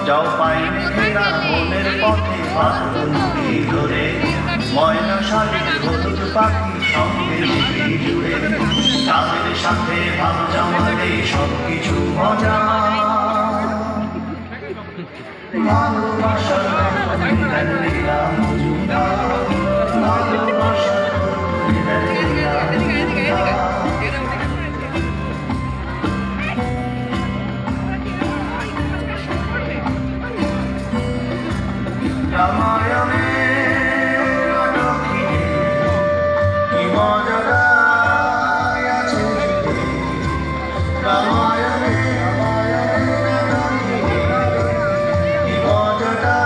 যাও পাইনে ঘেরা মনের পথে বাঁধি ধরে ময়না শালিক হলুদ পাখি সঙ্গে জুড়ে তাদের সাথে ভাব জমালে সবকিছু মজা ভালোবাসার রামায়ণে কি মজাটা আছে রামায়ণে কি মজাটা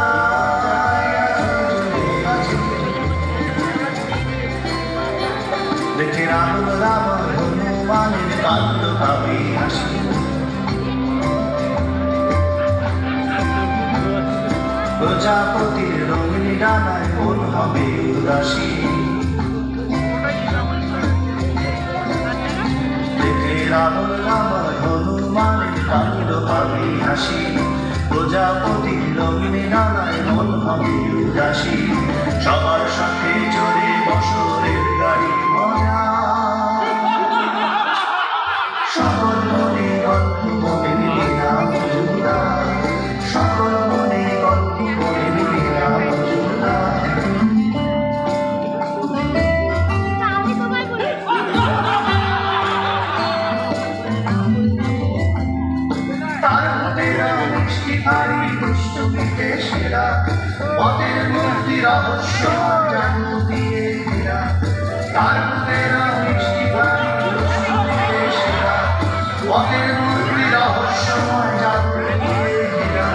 দেখে রাম রাম হনুমানের কান্দ ভাবি হাসি প্রজাপতির রঙিন ডানায় মন হবে উদাসী দেখে রাবণ রাবণ হনুমানের কান্দ ভাবি হাসি প্রজাপতির রঙিন ডানায় মন হবে উদাসী সবার সাথে চড়ে বছরের গাড়ি মজা সকল মনে গল্প মনে মিলিয়া মজুদা সকল মনে গল্প মনে মিলিয়া মজুদা তার মতেরা মিষ্টি ভারী দুষ্টমিতে সেরা পথের মূর্তি রহস্য জানু দিয়ে ঘেরা তার মতেরা মিষ্টি ভারী দুষ্টমিতে সেরা পথের মূর্তি রহস্যময় জানু দিয়ে ঘেরা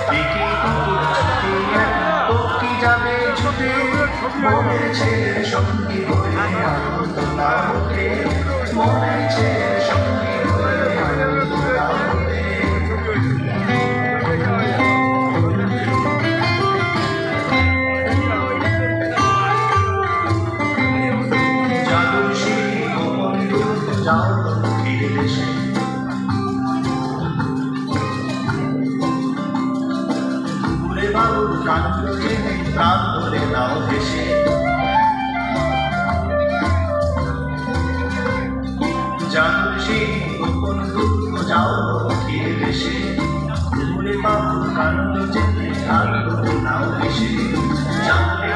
দেখি কুকুর ছুটে পক্ষী যাবে ছুটে মনের ছেলের সঙ্গী হয়ে আনন্দ না ওঠে মনের ছেলের সঙ্গী হয়ে আনন্দ না ওঠে যাও ফিরে এসে ঘুরে বাবুর কান্ড জেনে প্রাণ ধরে নাও ভেসে জানুর সেই গোপন দুঃখ যাও ফিরে এসে ঘুরে বাবুর কান্ড জেনে প্রাণ ধরে নাও ভেসে জানলে